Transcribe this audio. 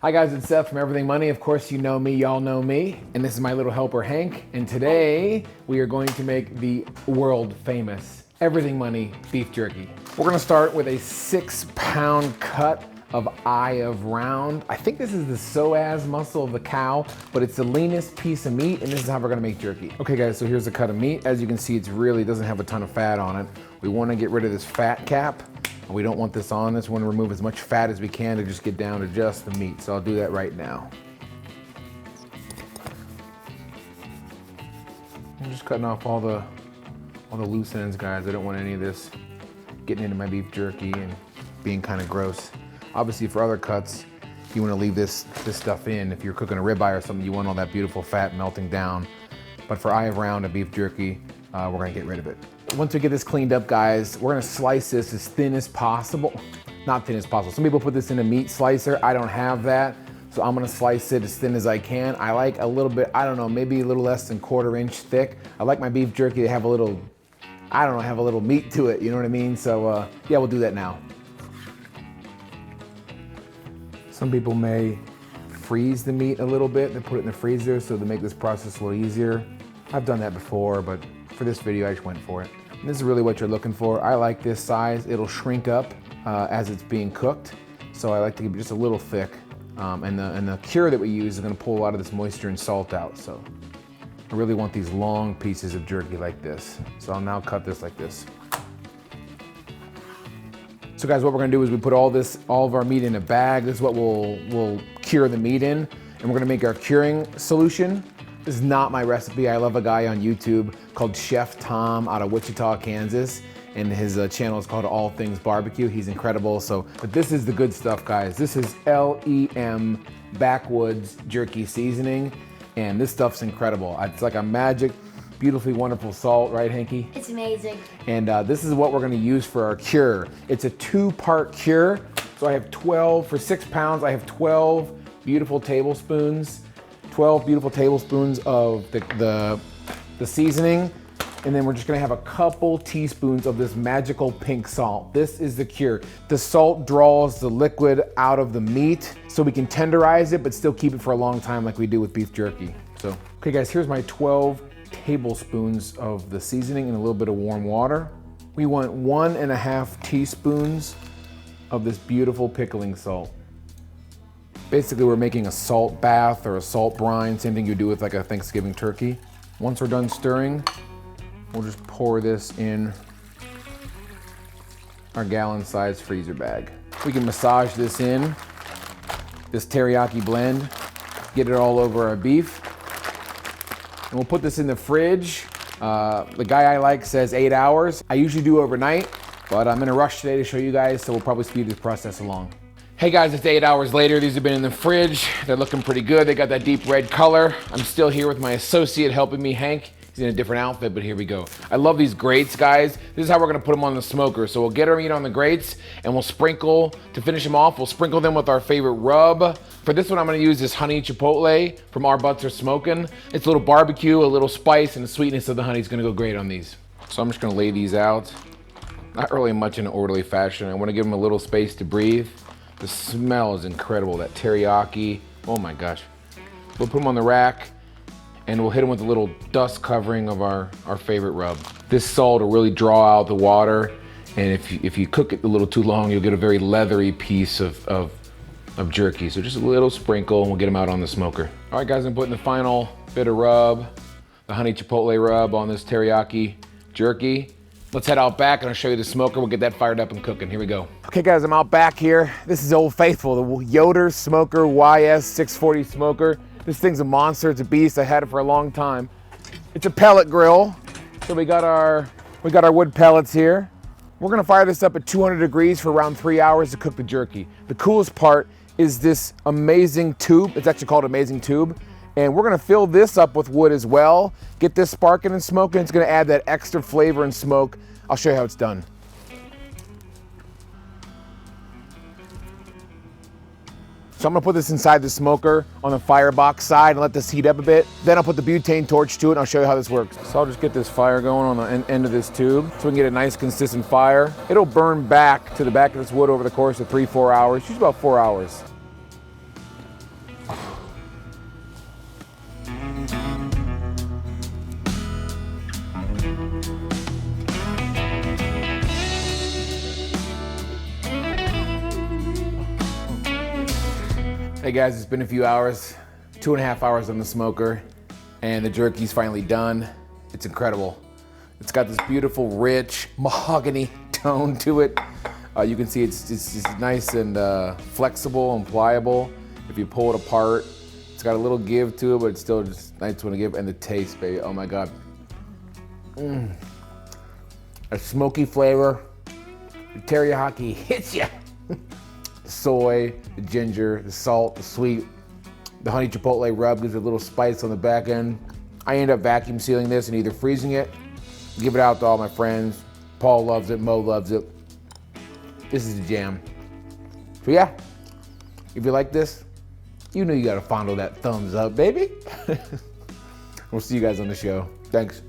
Hi guys, it's Seth from Everything Money. Of course you know me, y'all know me. And this is my little helper Hank. And today we are going to make the world famous Everything Money beef jerky. We're gonna start with a 6-pound cut of eye of round. I think this is the psoas muscle of the cow, but it's the leanest piece of meat, and this is how we're gonna make jerky. Okay guys, so here's a cut of meat. As you can see, it's really doesn't have a ton of fat on it. We wanna get rid of this fat cap. We don't want this on this. We want to remove as much fat as we can to just get down to just the meat. So I'll do that right now. I'm just cutting off all the loose ends, guys. I don't want any of this getting into my beef jerky and being kind of gross. Obviously, for other cuts, you want to leave this stuff in. If you're cooking a ribeye or something, you want all that beautiful fat melting down. But for eye of round and beef jerky, we're gonna get rid of it. Once we get this cleaned up, guys, we're gonna slice this as thin as possible. Not thin as possible. Some people put this in a meat slicer. I don't have that, so I'm gonna slice it as thin as I can. I like a little bit, I don't know, maybe a little less than 1/4 inch thick. I like my beef jerky to have a little, I don't know, have a little meat to it, you know what I mean? So yeah, we'll do that now. Some people may freeze the meat a little bit. They put it in the freezer so to make this process a little easier. I've done that before, but for this video, I just went for it. And this is really what you're looking for. I like this size. It'll shrink up as it's being cooked. So I like to keep it just a little thick. And the cure that we use is gonna pull a lot of this moisture and salt out. So I really want these long pieces of jerky like this. So I'll now cut this like this. So guys, what we're gonna do is we put all of our meat in a bag. This is what we'll cure the meat in. And we're gonna make our curing solution. This is not my recipe. I love a guy on YouTube called Chef Tom out of Wichita, Kansas. And his channel is called All Things Barbecue. He's incredible. But this is the good stuff, guys. This is LEM Backwoods Jerky Seasoning. And this stuff's incredible. It's like a magic, beautifully wonderful salt, right, Hanky? It's amazing. And this is what we're gonna use for our cure. It's a 2-part cure. So I have 12, for 6 pounds, I have 12 beautiful tablespoons. 12 beautiful tablespoons of the seasoning. And then we're just gonna have a couple teaspoons of this magical pink salt. This is the cure. The salt draws the liquid out of the meat so we can tenderize it, but still keep it for a long time like we do with beef jerky. So, okay guys, here's my 12 tablespoons of the seasoning in a little bit of warm water. We want 1.5 teaspoons of this beautiful pickling salt. Basically, we're making a salt bath or a salt brine, same thing you do with like a Thanksgiving turkey. Once we're done stirring, we'll just pour this in our gallon-sized freezer bag. We can massage this in, this teriyaki blend, get it all over our beef. And we'll put this in the fridge. The guy I like says 8 hours. I usually do overnight, but I'm in a rush today to show you guys, so we'll probably speed this process along. Hey guys, it's 8 hours later. These have been in the fridge. They're looking pretty good. They got that deep red color. I'm still here with my associate helping me, Hank. He's in a different outfit, but here we go. I love these grates, guys. This is how we're gonna put them on the smoker. So we'll get our meat on the grates and we'll sprinkle, to finish them off, we'll sprinkle them with our favorite rub. For this one, I'm gonna use this honey chipotle from Our Butts Are Smokin. It's a little barbecue, a little spice, and the sweetness of the honey is gonna go great on these. So I'm just gonna lay these out. Not really much in an orderly fashion. I wanna give them a little space to breathe. The smell is incredible, that teriyaki. Oh my gosh. We'll put them on the rack and we'll hit them with a little dust covering of our favorite rub. This salt will really draw out the water, and if you cook it a little too long, you'll get a very leathery piece of jerky. So just a little sprinkle and we'll get them out on the smoker. All right guys, I'm putting the final bit of rub, the honey chipotle rub on this teriyaki jerky. Let's head out back and I'll show you the smoker. We'll get that fired up and cooking. Here we go. Okay guys, I'm out back here. This is Old Faithful, the Yoder Smoker YS640 smoker. This thing's a monster, it's a beast. I had it for a long time. It's a pellet grill. So we got our wood pellets here. We're gonna fire this up at 200 degrees for around 3 hours to cook the jerky. The coolest part is this amazing tube. It's actually called Amazing Tube. And we're gonna fill this up with wood as well. Get this sparking and smoking. It's gonna add that extra flavor and smoke. I'll show you how it's done. So I'm gonna put this inside the smoker on the firebox side and let this heat up a bit. Then I'll put the butane torch to it and I'll show you how this works. So I'll just get this fire going on the end of this tube so we can get a nice consistent fire. It'll burn back to the back of this wood over the course of 3-4 hours, usually about 4 hours. Hey guys, it's been a few hours, 2.5 hours on the smoker, and the jerky's finally done. It's incredible. It's got this beautiful, rich mahogany tone to it. You can see it's just nice and flexible and pliable. If you pull it apart, it's got a little give to it, but it's still just nice to give. And the taste, baby, oh my God. A smoky flavor. The teriyaki hits you. The soy, the ginger, the salt, the sweet, the honey chipotle rub gives it a little spice on the back end. I end up vacuum sealing this and either freezing it, give it out to all my friends. Paul loves it, Mo loves it. This is the jam. So yeah, if you like this, you know you gotta fondle that thumbs up, baby. We'll see you guys on the show. Thanks.